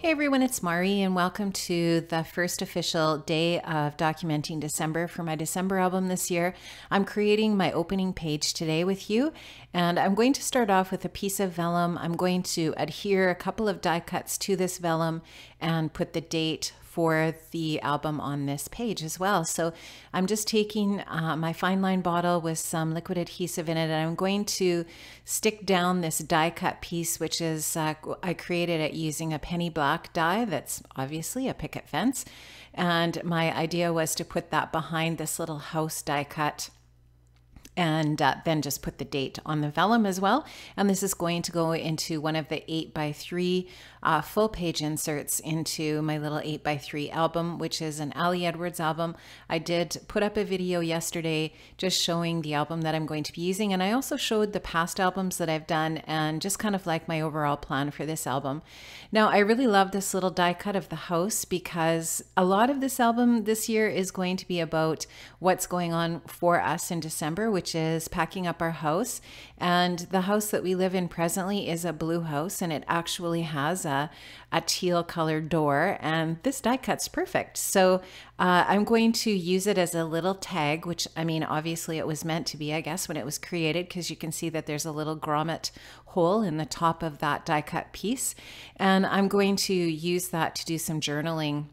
Hey everyone, it's Mari and welcome to the first official day of documenting December for my December album this year. I'm creating my opening page today with you, and I'm going to start off with a piece of vellum. I'm going to adhere a couple of die cuts to this vellum and put the date for the album on this page as well. So I'm just taking my fine line bottle with some liquid adhesive in it, and I'm going to stick down this die cut piece, which is I created it using a penny black die that's obviously a picket fence, and my idea was to put that behind this little house die cut and then just put the date on the vellum as well. And this is going to go into one of the 8x3 full page inserts into my little 8x3 album, which is an Ali Edwards album. I did put up a video yesterday just showing the album that I'm going to be using, and I also showed the past albums that I've done and just kind of like my overall plan for this album. Now, I really love this little die cut of the house because a lot of this album this year is going to be about what's going on for us in December, which is packing up our house. And the house that we live in presently is a blue house, and it actually has a teal colored door, and this die cut's perfect. So I'm going to use it as a little tag, which, I mean, obviously it was meant to be, I guess, when it was created, because you can see that there's a little grommet hole in the top of that die cut piece. And I'm going to use that to do some journaling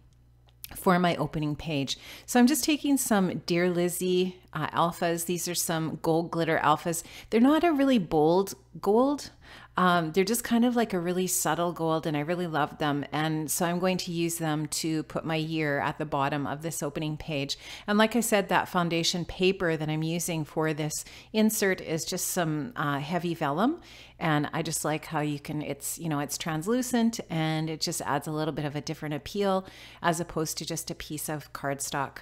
for my opening page. So I'm just taking some Dear Lizzie alphas. These are some gold glitter alphas. They're not a really bold gold. They're just kind of like a really subtle gold, and I really love them. And so I'm going to use them to put my year at the bottom of this opening page. And like I said, that foundation paper that I'm using for this insert is just some heavy vellum. And I just like how you can, it's translucent, and it just adds a little bit of a different appeal as opposed to just a piece of cardstock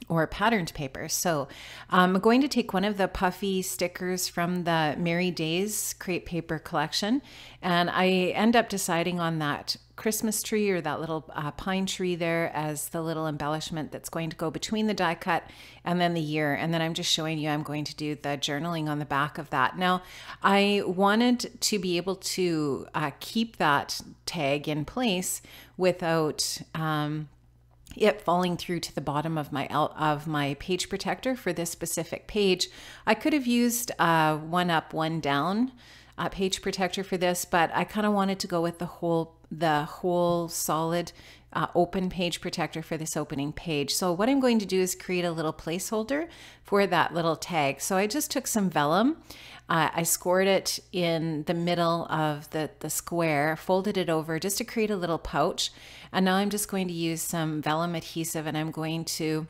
or patterned paper. So I'm going to take one of the puffy stickers from the Merry Days crepe paper collection, and I end up deciding on that Christmas tree or that little pine tree there as the little embellishment that's going to go between the die cut and then the year. And then I'm just showing you I'm going to do the journaling on the back of that. Now, I wanted to be able to keep that tag in place without it falling through to the bottom of my page protector for this specific page. I could have used one up, one down page protector for this, but I kind of wanted to go with the whole solid open page protector for this opening page. So what I'm going to do is create a little placeholder for that little tag. So I just took some vellum. I scored it in the middle of the square, folded it over just to create a little pouch. And now I'm just going to use some vellum adhesive, and I'm going to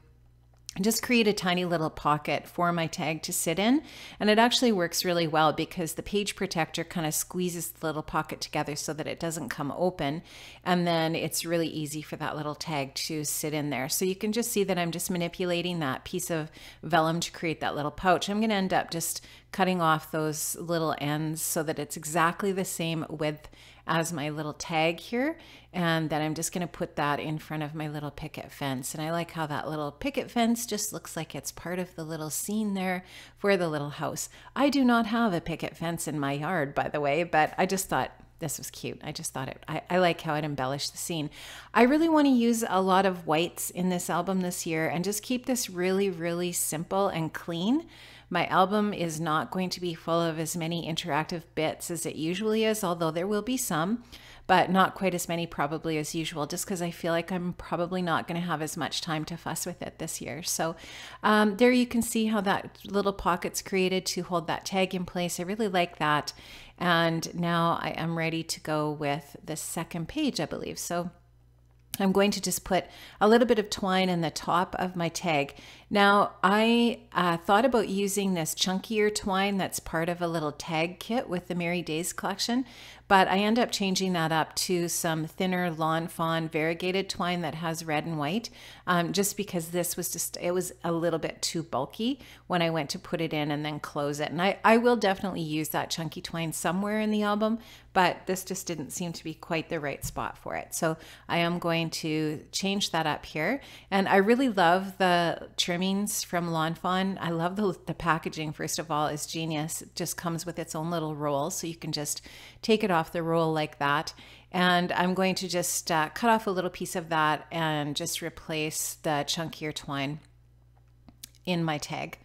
just create a tiny little pocket for my tag to sit in. And it actually works really well because the page protector kind of squeezes the little pocket together so that it doesn't come open. And then it's really easy for that little tag to sit in there. So you can just see that I'm just manipulating that piece of vellum to create that little pouch. I'm going to end up just cutting off those little ends so that it's exactly the same width as my little tag here, and then I'm just going to put that in front of my little picket fence. And I like how that little picket fence just looks like it's part of the little scene there for the little house. I do not have a picket fence in my yard, by the way, but I just thought this was cute. I just thought I like how it embellished the scene. I really want to use a lot of whites in this album this year and just keep this really, really simple and clean. My album is not going to be full of as many interactive bits as it usually is, although there will be some, but not quite as many probably as usual, just because I feel like I'm probably not going to have as much time to fuss with it this year. So there you can see how that little pocket's created to hold that tag in place. I really like that. And now I am ready to go with the second page, I believe. So I'm going to just put a little bit of twine in the top of my tag. Now, I thought about using this chunkier twine that's part of a little tag kit with the Merry Days collection, but I end up changing that up to some thinner lawn fawn variegated twine that has red and white, just because this was it was a little bit too bulky when I went to put it in and then close it. And I will definitely use that chunky twine somewhere in the album, but this just didn't seem to be quite the right spot for it. So I am going to change that up here. And I really love the trimmings from Lawn Fawn. I love the packaging, first of all, is genius. It just comes with its own little roll, so you can just take it off the roll like that. And I'm going to just cut off a little piece of that and just replace the chunkier twine in my tag.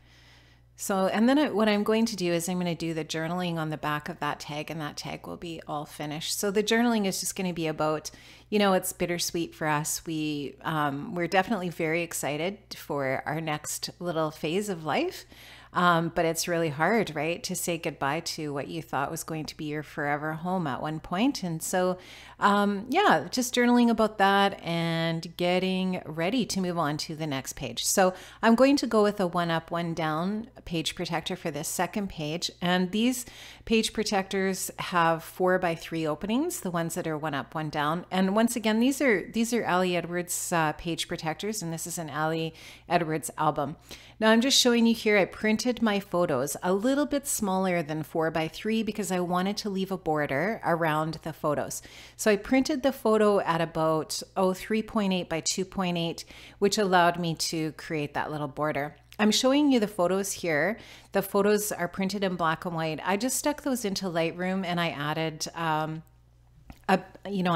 So, and then what I'm going to do is I'm going to do the journaling on the back of that tag, and that tag will be all finished. So the journaling is just going to be about, you know, it's bittersweet for us. We're definitely very excited for our next little phase of life. But it's really hard, right, to say goodbye to what you thought was going to be your forever home at one point. And so, yeah, just journaling about that and getting ready to move on to the next page. So I'm going to go with a 1 up, 1 down page protector for this second page. And these page protectors have 4x3 openings, the ones that are 1 up, 1 down. And once again, these are Ali Edwards page protectors, and this is an Ali Edwards album. Now I'm just showing you here, I printed my photos a little bit smaller than 4x3 because I wanted to leave a border around the photos. So I printed the photo at about 3.8 by 2.8, which allowed me to create that little border. I'm showing you the photos here. The photos are printed in black and white. I just stuck those into Lightroom and I added, I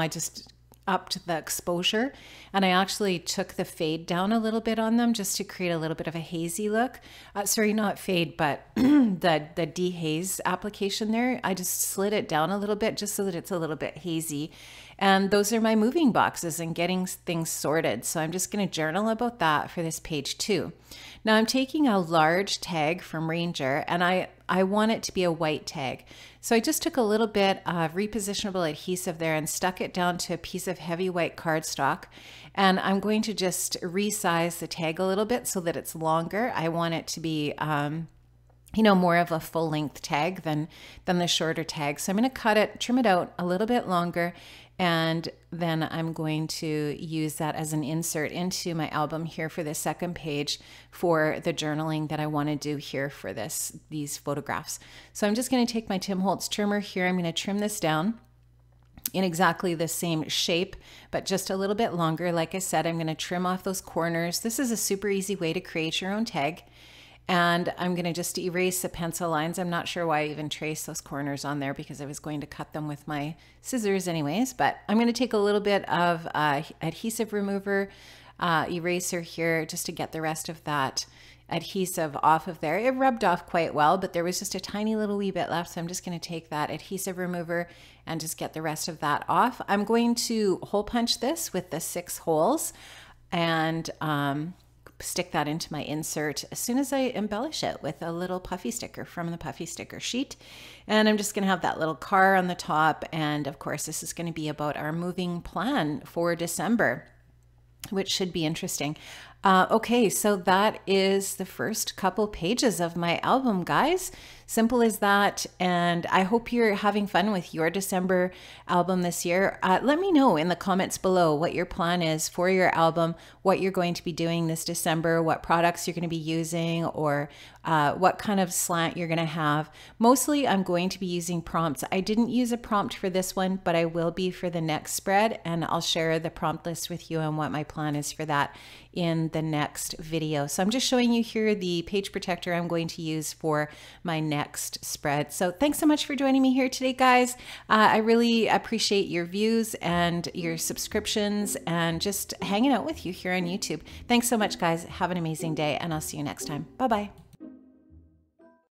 just upped the exposure, and I actually took the fade down a little bit on them just to create a little bit of a hazy look. Sorry, not fade, but the dehaze application there. I just slid it down a little bit just so that it's a little bit hazy. And those are my moving boxes and getting things sorted. So I'm just going to journal about that for this page too. Now I'm taking a large tag from Ranger, and I want it to be a white tag. So I just took a little bit of repositionable adhesive there and stuck it down to a piece of heavy white cardstock. And I'm going to just resize the tag a little bit so that it's longer. I want it to be more of a full length tag than the shorter tag. So I'm going to cut it, trim it out a little bit longer, and then I'm going to use that as an insert into my album here for the second page for the journaling that I want to do here for these photographs. So I'm just going to take my Tim Holtz trimmer here. I'm going to trim this down in exactly the same shape, but just a little bit longer. Like I said, I'm going to trim off those corners. This is a super easy way to create your own tag. And I'm going to just erase the pencil lines. I'm not sure why I even traced those corners on there because I was going to cut them with my scissors anyways. But I'm going to take a little bit of adhesive remover eraser here just to get the rest of that adhesive off of there. It rubbed off quite well, but there was just a tiny little wee bit left. So I'm just going to take that adhesive remover and just get the rest of that off. I'm going to hole punch this with the 6 holes and stick that into my insert as soon as I embellish it with a little puffy sticker from the puffy sticker sheet. And I'm just going to have that little car on the top. And of course, this is going to be about our moving plan for December, which should be interesting. Okay, so that is the first couple pages of my album, guys. Simple as that. And I hope you're having fun with your December album this year. Let me know in the comments below what your plan is for your album, what you're going to be doing this December, what products you're going to be using, or what kind of slant you're going to have. Mostly I'm going to be using prompts. I didn't use a prompt for this one, but I will be for the next spread, and I'll share the prompt list with you and what my plan is for that in the next video. So I'm just showing you here the page protector I'm going to use for my next spread. So thanks so much for joining me here today, guys. I really appreciate your views and your subscriptions and just hanging out with you here on YouTube. Thanks so much, guys. Have an amazing day, and I'll see you next time. Bye-bye.